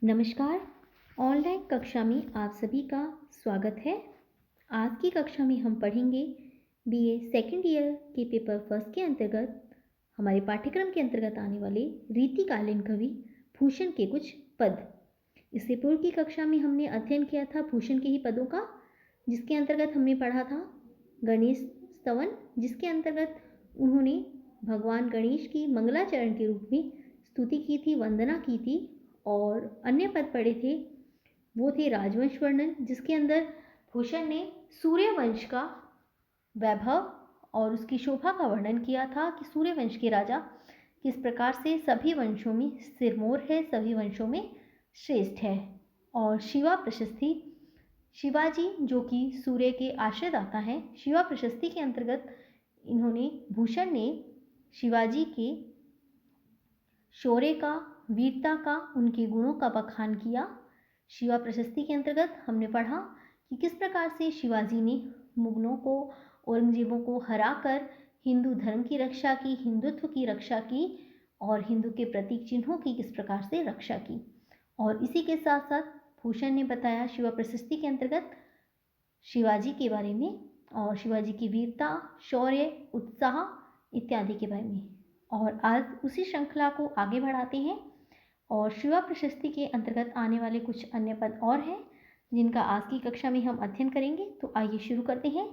नमस्कार। ऑनलाइन कक्षा में आप सभी का स्वागत है। आज की कक्षा में हम पढ़ेंगे बीए सेकंड ईयर के पेपर फर्स्ट के अंतर्गत हमारे पाठ्यक्रम के अंतर्गत आने वाले रीतिकालीन कवि भूषण के कुछ पद। इससे पूर्व की कक्षा में हमने अध्ययन किया था भूषण के ही पदों का, जिसके अंतर्गत हमने पढ़ा था गणेश स्तवन, जिसके अंतर्गत उन्होंने भगवान गणेश की मंगलाचरण के रूप में स्तुति की थी, वंदना की थी। और अन्य पद पढ़े थे वो थे राजवंश वर्णन, जिसके अंदर भूषण ने सूर्यवंश का वैभव और उसकी शोभा का वर्णन किया था कि सूर्यवंश के राजा किस प्रकार से सभी वंशों में सिरमौर है, सभी वंशों में श्रेष्ठ है। और शिवा प्रशस्ति, शिवाजी जो कि सूर्य के आश्रयदाता हैं, शिवा प्रशस्ति के अंतर्गत इन्होंने भूषण ने शिवाजी के शौर्य का, वीरता का, उनके गुणों का बखान किया। शिवा प्रशस्ति के अंतर्गत हमने पढ़ा कि किस प्रकार से शिवाजी ने मुगलों को, औरंगजेबों को हराकर हिंदू धर्म की रक्षा की, हिंदुत्व की रक्षा की और हिंदू के प्रतीक चिन्हों की किस प्रकार से रक्षा की। और इसी के साथ साथ भूषण ने बताया शिवा प्रशस्ति के अंतर्गत शिवाजी के बारे में और शिवाजी की वीरता, शौर्य, उत्साह इत्यादि के बारे में। और आज उसी श्रृंखला को आगे बढ़ाते हैं और शिवा प्रशस्ति के अंतर्गत आने वाले कुछ अन्य पद और हैं जिनका आज की कक्षा में हम अध्ययन करेंगे। तो आइए शुरू करते हैं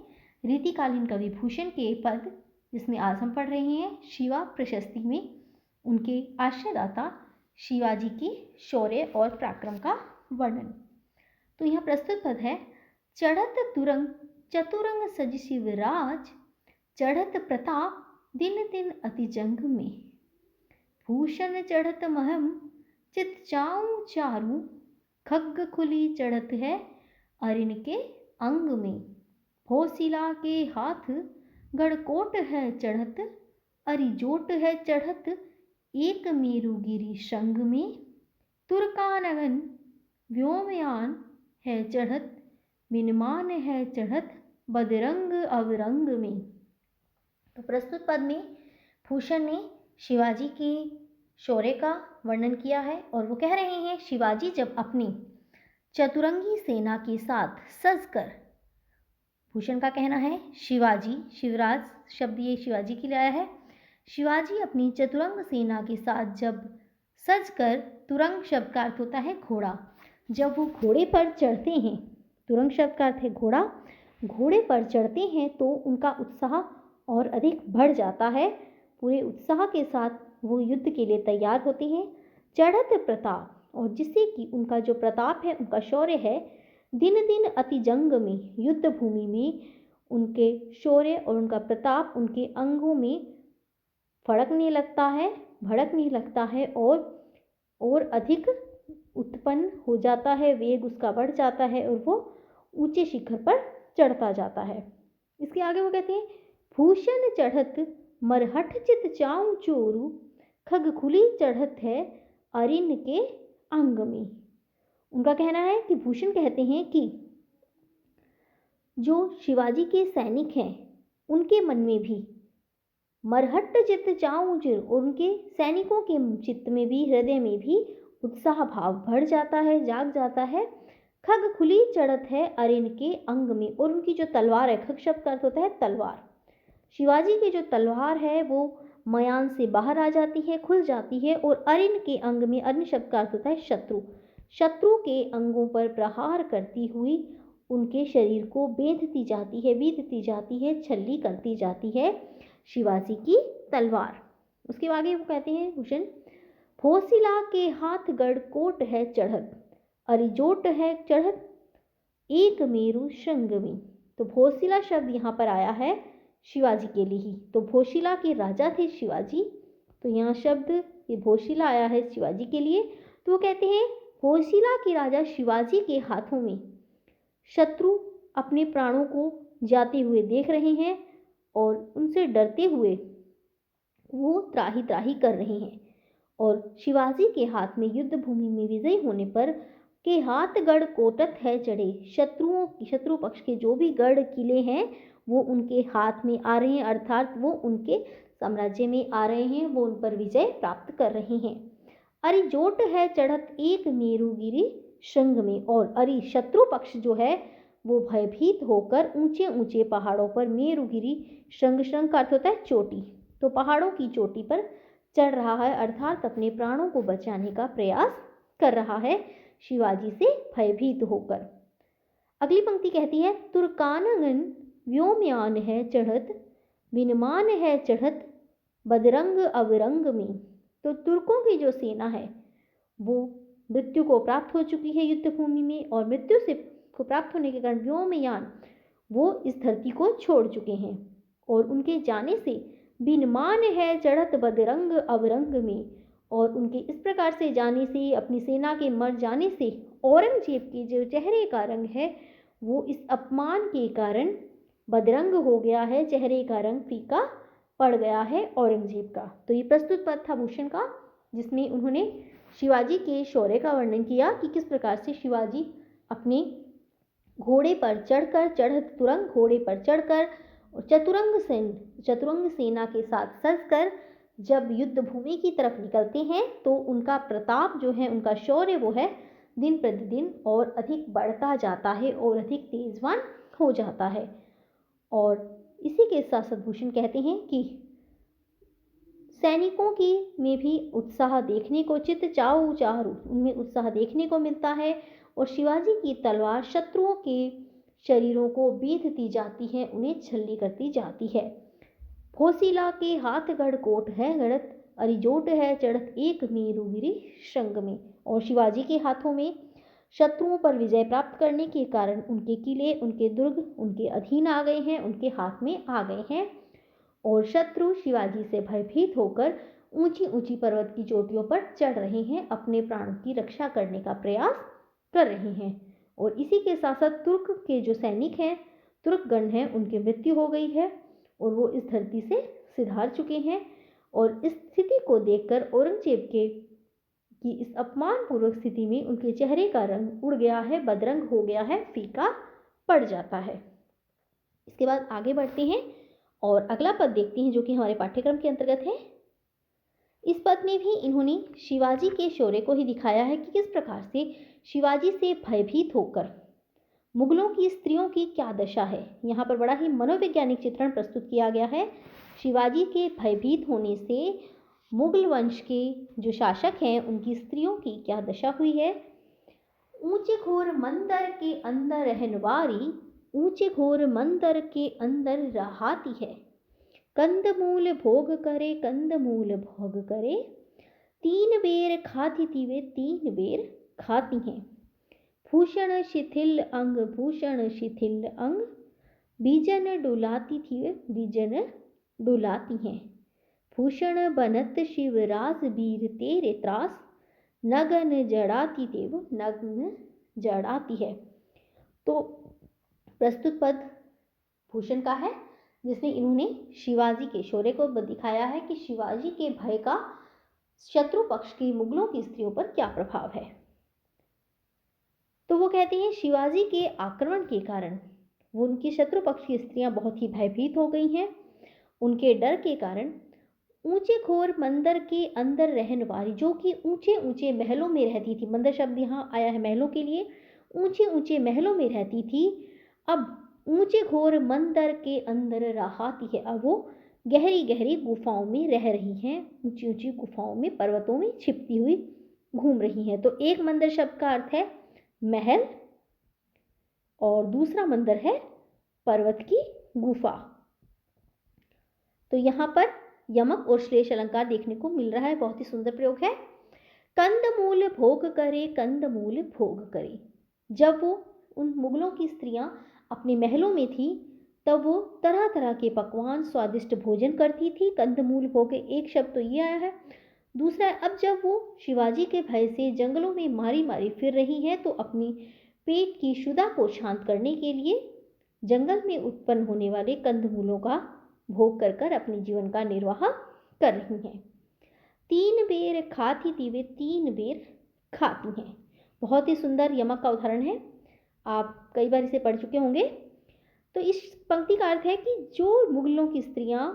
रीतिकालीन कवि भूषण के पद, जिसमें आज हम पढ़ रहे हैं शिवा प्रशस्ति में उनके आश्रयदाता शिवाजी की शौर्य और पराक्रम का वर्णन। तो यहाँ प्रस्तुत पद है, चढ़त तुरंग चतुरंग सज शिवराज, चढ़त प्रताप दिन दिन अति जंग में, भूषण चढ़त महम चित चाऊ चारू, खग्ग खुली चढ़त है अरिन के अंग में, भोसिला के हाथ गढ़कोट है चढ़त, अरिजोट है चढ़त एक मेरुगिरी संग में, तुर्कानगन व्योमयान है चढ़त, विनमान है चढ़त बदरंग अवरंग में। तो प्रस्तुत पद में भूषण ने शिवाजी की शौर्य का वर्णन किया है और वो कह रहे हैं शिवाजी जब अपनी चतुरंगी सेना के साथ सजकर, भूषण का कहना है शिवाजी, शिवराज शब्द ये शिवाजी के लिए आया है, शिवाजी अपनी चतुरंग सेना के साथ जब सजकर, तुरंग शब्द का अर्थ होता है घोड़ा, जब वो घोड़े पर चढ़ते हैं, तुरंग शब्द का अर्थ है घोड़ा, घोड़े पर चढ़ते हैं तो उनका उत्साह और अधिक बढ़ जाता है। पूरे उत्साह के साथ वो युद्ध के लिए तैयार होते हैं। चढ़त प्रताप, और जिससे कि उनका जो प्रताप है, उनका शौर्य है, दिन दिन अति जंग में, युद्ध भूमि में उनके शौर्य और उनका प्रताप उनके अंगों में फड़कने लगता है, भड़कने लगता है और अधिक उत्पन्न हो जाता है, वेग उसका बढ़ जाता है और वो ऊंचे शिखर पर चढ़ता जाता है। इसके आगे वो कहते हैं, भूषण चढ़त मरहठ चित चाऊ चोरू, खग खुली चढ़त है अरिन के अंग में। उनका कहना है कि भूषण कहते हैं कि जो शिवाजी के सैनिक हैं उनके मन में भी मरहट चित चाऊ चोरू, और उनके सैनिकों के चित्त में भी, हृदय में भी उत्साह भाव बढ़ जाता है, जाग जाता है। खग खुली चढ़त है अरिन के अंग में, और उनकी जो तलवार है, खग शब्द का अर्थ होता है तलवार, शिवाजी की जो तलवार है वो मयान से बाहर आ जाती है, खुल जाती है। और अरिन के अंग में, अरिन शब्द का अर्थ होता है शत्रु, शत्रु के अंगों पर प्रहार करती हुई उनके शरीर को बेंधती जाती है, बीधती जाती है, छल्ली करती जाती है शिवाजी की तलवार। उसके आगे वो कहते हैं भूषण, भोसिला के हाथ गढ़कोट है चढ़त, अरिजोट है चढ़त एक मेरु श्रृंग में। तो भोसिला शब्द यहाँ पर आया है शिवाजी के लिए ही, तो भोशिला के राजा थे शिवाजी, तो यहाँ शब्द ये भोशिला आया है शिवाजी के लिए। तो वो कहते हैं भोशिला के राजा शिवाजी के हाथों में शत्रु अपने प्राणों को जाते हुए देख रहे हैं और उनसे डरते हुए वो त्राही त्राही कर रहे हैं। और शिवाजी के हाथ में युद्ध भूमि में विजयी होने पर के हाथ गढ़ कोटत है चढ़े, शत्रु पक्ष के जो भी गढ़ किले हैं वो उनके हाथ में आ रहे हैं, अर्थात वो उनके साम्राज्य में आ रहे हैं, वो उन पर विजय प्राप्त कर रहे हैं। अरिजोट है चढ़त एक मेरुगिरी श्रृंग में। और अरि शत्रु पक्ष जो है वो भयभीत होकर ऊंचे ऊंचे पहाड़ों पर मेरुगिरी श्रृंग, श्रृंग का अर्थ होता है चोटी, तो पहाड़ों की चोटी पर चढ़ रहा है, अर्थात अपने प्राणों को बचाने का प्रयास कर रहा है शिवाजी से भयभीत होकर। अगली पंक्ति कहती है तुर्कानगन व्योमयान है चढ़त, विनमान है चढ़त बदरंग अवरंग में। तो तुर्कों की जो सेना है वो मृत्यु को प्राप्त हो चुकी है युद्ध भूमि में, और मृत्यु से को प्राप्त होने के कारण व्योमयान वो इस धरती को छोड़ चुके हैं, और उनके जाने से विनमान है चढ़त बदरंग अवरंग में, और उनके इस प्रकार से जाने से, अपनी सेना के मर जाने से औरंगजेब के जो चेहरे का रंग है वो इस अपमान के कारण बदरंग हो गया है, चेहरे का रंग फीका पड़ गया है औरंगजेब का। तो ये प्रस्तुत पद था भूषण का, जिसमें उन्होंने शिवाजी के शौर्य का वर्णन किया कि किस प्रकार से शिवाजी अपने घोड़े पर चढ़कर, चढ़त तुरंग घोड़े पर चढ़कर चतुरंग सेना के साथ सजकर जब युद्ध भूमि की तरफ निकलते हैं तो उनका प्रताप जो है, उनका शौर्य वो है दिन प्रतिदिन और अधिक बढ़ता जाता है और अधिक तेजवान हो जाता है। और इसी के साथ साथ भूषण कहते हैं कि सैनिकों की में भी उत्साह देखने को, चित चाऊ चारू, उनमें उत्साह देखने को मिलता है, और शिवाजी की तलवार शत्रुओं के शरीरों को बीधती जाती है, उन्हें छल्ली करती जाती है। भोसीला के हाथ गढ़ कोट है गढ़त, अरिजोट है चढ़त एक मेरुगिरी श्रृंग में। और शिवाजी के हाथों में शत्रुओं पर विजय प्राप्त करने के कारण उनके किले, उनके दुर्ग उनके अधीन आ गए हैं, उनके हाथ में आ गए हैं, और शत्रु शिवाजी से भयभीत होकर ऊंची ऊंची पर्वत की चोटियों पर चढ़ रहे हैं, अपने प्राणों की रक्षा करने का प्रयास कर रहे हैं। और इसी के साथ साथ तुर्क के जो सैनिक हैं, तुर्कगण हैं, उनकी मृत्यु हो गई है और वो इस धरती से सिधार चुके हैं। और इस स्थिति को देखकर औरंगजेब के की इस अपमानपूर्वक स्थिति में उनके चेहरे का रंग उड़ गया है, बदरंग हो गया है, फीका पड़ जाता है। इसके बाद आगे बढ़ते हैं और अगला पद देखते हैं जो कि हमारे पाठ्यक्रम के अंतर्गत है। इस पद में भी इन्होंने शिवाजी के शौर्य को ही दिखाया है कि किस प्रकार से शिवाजी से भयभीत होकर मुगलों की स्त्रियों की क्या दशा है। यहाँ पर बड़ा ही मनोवैज्ञानिक चित्रण प्रस्तुत किया गया है शिवाजी के भयभीत होने से मुगल वंश के जो शासक हैं उनकी स्त्रियों की क्या दशा हुई है। ऊंचे घोर मंदिर के अंदर रहनवारी, ऊंचे घोर मंदिर के अंदर रहाती है, कंदमूल भोग करे, कंदमूल भोग करे, 3 बेर खाती थी वे 3 बेर खाती हैं। भूषण शिथिल अंग, भूषण शिथिल अंग, बीजन डुलाती थी वे बीजन डुलाती हैं। भूषण बनत शिवराज वीर तेरे त्रास, नगन जड़ाती देव नग्न जड़ाती है। तो प्रस्तुत पद भूषण का है जिसमें इन्होंने शिवाजी के शौर्य को दिखाया है कि शिवाजी के भय का शत्रु पक्ष की मुगलों की स्त्रियों पर क्या प्रभाव है। तो वो कहते हैं शिवाजी के आक्रमण के कारण वो उनकी शत्रु पक्ष की स्त्रियां बहुत ही भयभीत हो गई हैं। उनके डर के कारण ऊंचे घोर मंदिर के अंदर रहने वाली, जो कि ऊंचे ऊंचे महलों में रहती थी, मंदिर शब्द यहाँ आया है महलों के लिए, ऊंचे ऊंचे महलों में रहती थी, अब ऊंचे घोर मंदिर के अंदर रहाती है। अब वो गहरी गहरी गुफाओं में रह रही हैं, ऊंची ऊंची गुफाओं में, पर्वतों में छिपती हुई घूम रही हैं। तो एक मंदिर शब्द का अर्थ है महल और दूसरा मंदिर है पर्वत की गुफा। तो यहाँ पर यमक और श्लेष अलंकार देखने को मिल रहा है, बहुत ही सुंदर प्रयोग है। कंदमूल भोग करे, कंदमूल भोग करे। जब वो उन मुगलों की स्त्रियां अपने महलों में थी तब वो तरह तरह के पकवान, स्वादिष्ट भोजन करती थी। कंदमूल भोग, एक शब्द तो ये आया है। दूसरा है, अब जब वो शिवाजी के भय से जंगलों में मारी मारी फिर रही हैं तो अपनी पेट की क्षुधा को शांत करने के लिए जंगल में उत्पन्न होने वाले कंदमूलों का भोग कर कर अपने जीवन का निर्वाह कर रही हैं। 3 बेर खाती थी वे 3 बेर खाती हैं। बहुत ही सुंदर यमक का उदाहरण है, आप कई बार इसे पढ़ चुके होंगे। तो इस पंक्ति का अर्थ है कि जो मुगलों की स्त्रियां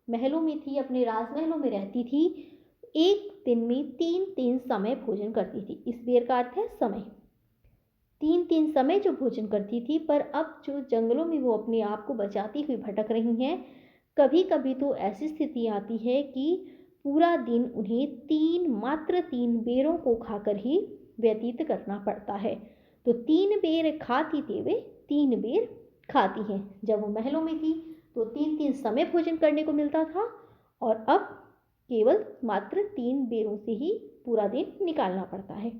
महलों में थी, अपने राजमहलों में रहती थी, एक दिन में 3-3 समय भोजन करती थी। इस बेर का अर्थ है समय। 3-3 समय जो भोजन करती थी, पर अब जो जंगलों में वो अपने आप को बचाती हुई भटक रही हैं, कभी कभी तो ऐसी स्थिति आती है कि पूरा दिन उन्हें मात्र 3 बेरों को खाकर ही व्यतीत करना पड़ता है। तो 3 बेर खाती थी वे, 3 बेर खाती हैं। जब वो महलों में थी तो 3-3 समय भोजन करने को मिलता था, और अब केवल मात्र 3 बेरों से ही पूरा दिन निकालना पड़ता है।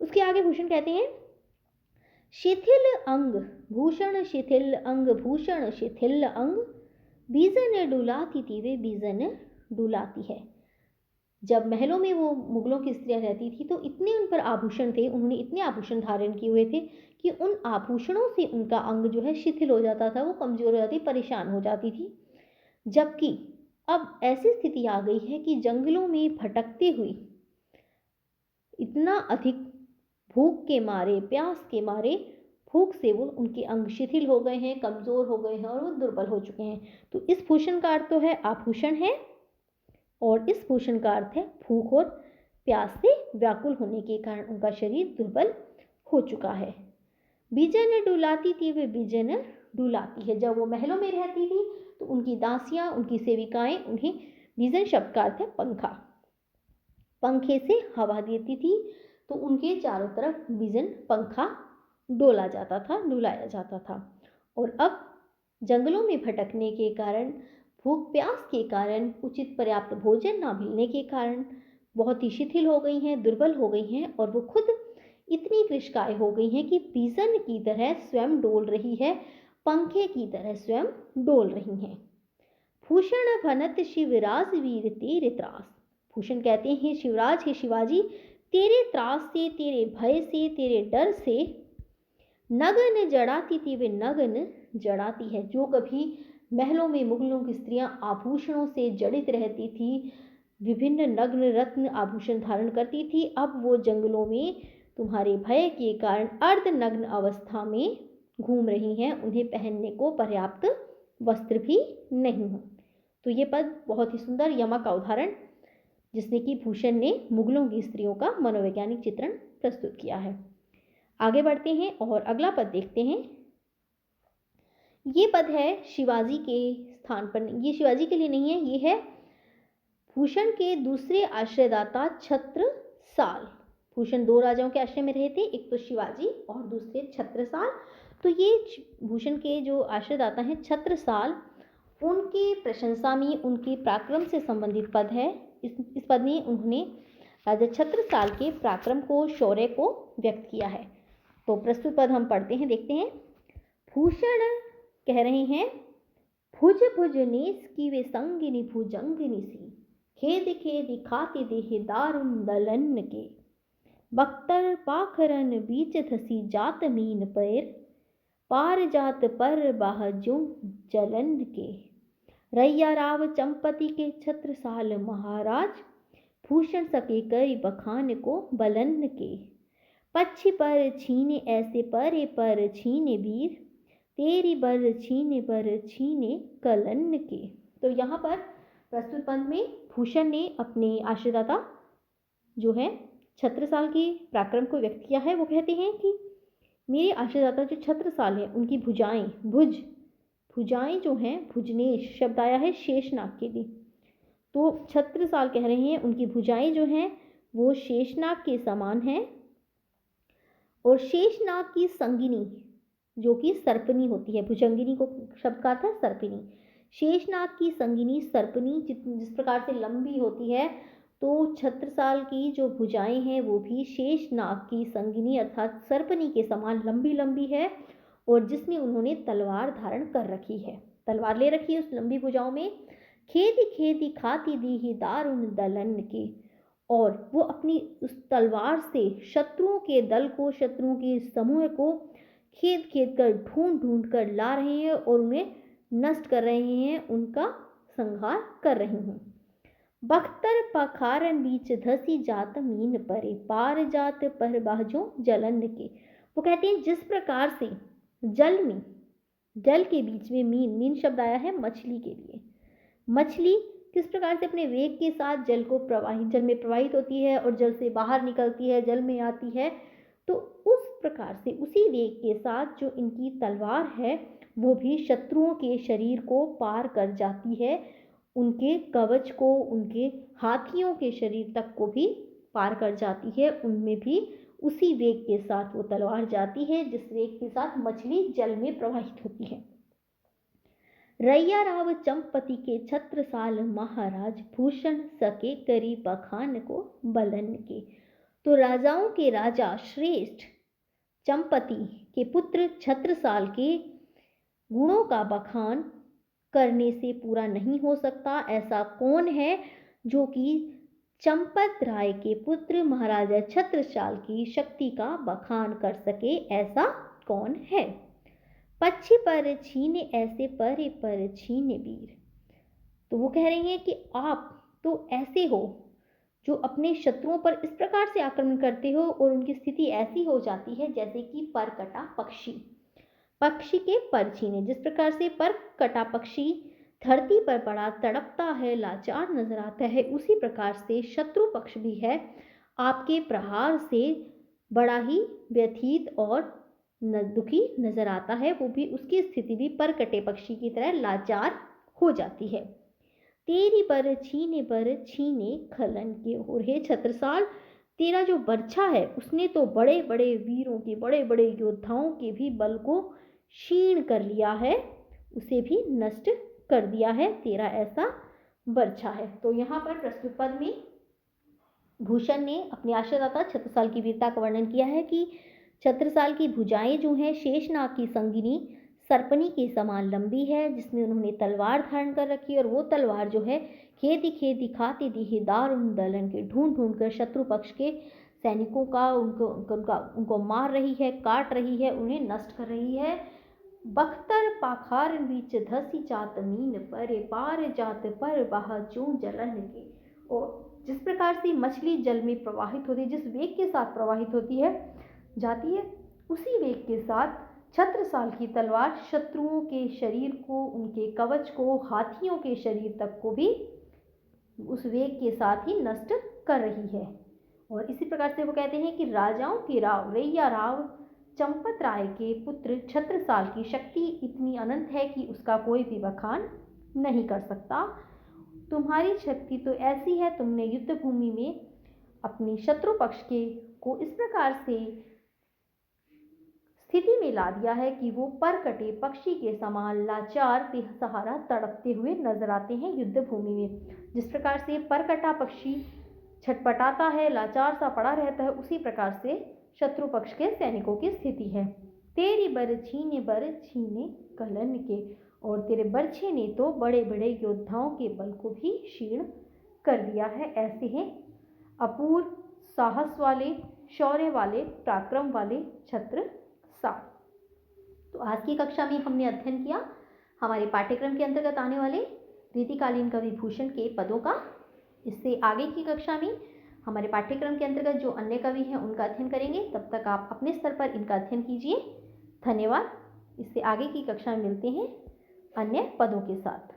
उसके आगे भूषण कहते हैं, शिथिल अंग भूषण शिथिल अंग भूषण शिथिल अंग, बीजन डुलाती थी वे बीजन डुलाती है। जब महलों में वो मुगलों की स्त्रियां रहती थी तो इतने उन पर आभूषण थे, उन्होंने इतने आभूषण धारण किए हुए थे कि उन आभूषणों से उनका अंग जो है शिथिल हो जाता था, वो कमजोर हो जाती, परेशान हो जाती थी। जबकि अब ऐसी स्थिति आ गई है कि जंगलों में भटकते हुए इतना अधिक भूख के मारे, प्यास के मारे, भूख से वो उनके अंग शिथिल हो गए हैं, कमजोर हो गए हैं और वो दुर्बल हो चुके हैं। तो इस भूषण का अर्थ तो है आभूषण है, और इस भूषण का अर्थ है भूख और प्यास से व्याकुल होने के कारण उनका शरीर दुर्बल हो चुका है। बीजन डुलाती थी वे बीजन डुलाती है। जब वो महलों में रहती थी तो उनकी दासियां, उनकी सेविकाएं उन्हें, बीजन शब्द का अर्थ है पंखा, पंखे से हवा देती थी, तो उनके चारों तरफ बीजन पंखा डोला जाता था, डुलाया जाता था। और अब जंगलों में भटकने के कारण, भूख प्यास के कारण, उचित पर्याप्त भोजन ना मिलने के कारण बहुत ही शिथिल हो गई हैं, दुर्बल हो गई हैं, और वो खुद इतनी कृशकाय हो गई हैं कि बीजन की तरह स्वयं डोल रही है, पंखे की तरह स्वयं डोल रही हैं। भूषण भनत शिवराज वीर तेरे त्रास, भूषण कहते हैं शिवराज हे शिवाजी, तेरे त्रास से, तेरे भय से, तेरे डर से नगन जड़ाती थी वे नगन जड़ाती है। जो कभी महलों में मुगलों की स्त्रियां आभूषणों से जड़ित रहती थी, विभिन्न नग्न रत्न आभूषण धारण करती थी, अब वो जंगलों में तुम्हारे भय के कारण अर्धनग्न अवस्था में घूम रही हैं, उन्हें पहनने को पर्याप्त वस्त्र भी नहीं है। तो ये पद बहुत ही सुंदर, यमा का उदाहरण, जिसने कि भूषण ने मुगलों की स्त्रियों का मनोवैज्ञानिक चित्रण प्रस्तुत किया है। आगे बढ़ते हैं और अगला पद देखते हैं। ये पद है शिवाजी के स्थान पर, ये शिवाजी के लिए नहीं है, ये है भूषण के दूसरे आश्रयदाता छत्रसाल। भूषण 2 राजाओं के आश्रय में रहे थे, एक तो शिवाजी और दूसरे छत्रसाल। तो ये भूषण के जो आश्रयदाता हैं छत्रसाल, उनकी प्रशंसा में, उनके पराक्रम से संबंधित पद है। इस पद में उन्होंने राजा छत्रसाल के पराक्रम को, शौर्य को व्यक्त किया है। तो प्रस्तुत पद हम पढ़ते हैं, देखते हैं। भूषण कह रहे हैं, भुज भुज नेस की वे संगिनी भुजंगिनी सी, खेद खेद खाते देह दारुण दलन के, बख्तर पाखरन बीच धसी जात मीन पैर, पार जात पर बाहजों जलन के, रैया राव चंपति के छत्रसाल महाराज, भूषण सके कई बखान को बलन के, पक्षी पर छीने ऐसे परे पर छीने वीर, तेरी बर छीने कलन के। तो यहाँ पर प्रस्तुत पद में भूषण ने अपने आश्रयदाता जो है छत्रसाल के पराक्रम को व्यक्त किया है। वो कहते हैं कि मेरे आश्रयदाता जो छत्रसाल है, उनकी भुजाएं, भुजाएं जो हैं, भुजनेश शब्द आया है शेषनाग के लिए। तो छत्रसाल कह रहे हैं उनकी भुजाएं जो हैं वो शेषनाग के समान हैं, और शेषनाग की संगिनी जो कि सर्पनी होती है, भुजंगिनी को शब्द का अर्थ है सर्पिनी, शेषनाग की संगिनी सर्पनी जिस प्रकार से लंबी होती है, तो छत्रसाल की जो भुजाएं हैं वो भी शेषनाग की संगिनी अर्थात सर्पनी के समान लंबी लंबी है, और जिसमें उन्होंने तलवार धारण कर रखी है, तलवार ले रखी है उस लंबी भुजाओं में। खेती खेती खाती दी ही दारुण दलन की, और वो अपनी उस तलवार से शत्रुओं के दल को, शत्रुओं के समूह को खेद खेद कर, ढूंढ ढूंढ कर ला रहे हैं और उन्हें नष्ट कर रहे हैं, उनका संहार कर रहे हैं। बख्तर पखारन बीच धसी जात मीन परे, पार जात पर बाजों जलन के। वो कहते हैं जिस प्रकार से जल में, जल के बीच में मीन शब्द आया है मछली के लिए, मछली किस प्रकार से अपने वेग के साथ जल में प्रवाहित होती है और जल से बाहर निकलती है, जल में आती है, तो उस प्रकार से उसी वेग के साथ जो इनकी तलवार है वो भी शत्रुओं के शरीर को पार कर जाती है, उनके कवच को, उनके हाथियों के शरीर तक को भी पार कर जाती है। उनमें भी उसी वेग के साथ वो तलवार जाती है जिस वेग के साथ मछली जल में प्रवाहित होती है। रैया राव चंपति के छत्रसाल महाराज भूषण सके करी बखान को बलन के। तो राजाओं के राजा श्रेष्ठ चंपति के पुत्र छत्रसाल के गुणों का बखान करने से पूरा नहीं हो सकता। ऐसा कौन है जो कि चंपत राय के पुत्र महाराजा छत्रसाल की शक्ति का बखान कर सके, ऐसा कौन है? पक्षी पर छीने ऐसे परे पर छीने वीर। तो वो कह रही हैं कि आप तो ऐसे हो जो अपने शत्रुओं पर इस प्रकार से आक्रमण करते हो और उनकी स्थिति ऐसी हो जाती है जैसे कि पर कटा पक्षी, पक्षी के पर छीने। जिस प्रकार से पर कटा पक्षी धरती पर पड़ा तड़पता है, लाचार नजर आता है, उसी प्रकार से शत्रु पक्ष भी है आपके प्रहार से बड़ा ही व्यथित और दुखी नजर आता है। वो भी, उसकी स्थिति भी पर कटे पक्षी की तरह लाचार हो जाती है। तेरी पर छीने खलन के। और हे छत्रसाल, तेरा जो बर्छा है उसने तो बड़े बड़े वीरों के, बड़े बड़े योद्धाओं के भी बल को क्षीण कर लिया है, उसे भी नष्ट कर दिया है, तेरा ऐसा बर्छा है। तो यहाँ पर प्रस्तुत पद में भूषण ने अपने आश्रयदाता छत्रसाल की वीरता का वर्णन किया है कि छत्रसाल की भुजाएं जो हैं शेषनाग की संगिनी सर्पनी के समान लंबी है, जिसमें उन्होंने तलवार धारण कर रखी है, और वो तलवार जो है खेती खेती खाती दी दारुण दलन के ढूंढ ढूंढ कर शत्रु पक्ष के सैनिकों का उनको मार रही है, काट रही है, उन्हें नष्ट कर रही है। बख्तर पाखार बीच धसी जात मीन परे पार जात पर बहा चूं जलन के। और जिस प्रकार से मछली जल में प्रवाहित होती है, जिस वेग के साथ प्रवाहित होती है जाती है, उसी वेग के साथ छत्रसाल की तलवार शत्रुओं के शरीर को, उनके कवच को, हाथियों के शरीर तक को भी उस वेग के साथ ही नष्ट कर रही है। और इसी प्रकार से वो कहते हैं कि राजाओं के राव रैया राव चंपत राय के पुत्र छत्रसाल की शक्ति इतनी अनंत है कि उसका कोई भी बखान नहीं कर सकता। तुम्हारी शक्ति तो ऐसी है, तुमने युद्ध भूमि में अपनी शत्रु पक्ष के को इस प्रकार से स्थिति में ला दिया है कि वो पर कटे पक्षी के समान लाचार बेसहारा तड़पते हुए नजर आते हैं युद्ध भूमि में। जिस प्रकार से पर कटा पक्षी छटपटाता है, लाचार सा पड़ा रहता है, उसी प्रकार से शत्रु पक्ष के सैनिकों की स्थिति है। तेरी बर छीने कलन के। और तेरे बर्छे ने तो बड़े बड़े योद्धाओं के बल को भी क्षीण कर दिया है। ऐसे हैं अपूर्व साहस वाले, शौर्य वाले, पराक्रम वाले छत्रसाल। तो आज की कक्षा में हमने अध्ययन किया हमारे पाठ्यक्रम के अंतर्गत आने वाले रीतिकालीन कवि भूषण के पदों का। इससे आगे की कक्षा में हमारे पाठ्यक्रम के अंतर्गत जो अन्य कवि हैं उनका अध्ययन करेंगे। तब तक आप अपने स्तर पर इनका अध्ययन कीजिए। धन्यवाद। इससे आगे की कक्षा में मिलते हैं अन्य पदों के साथ।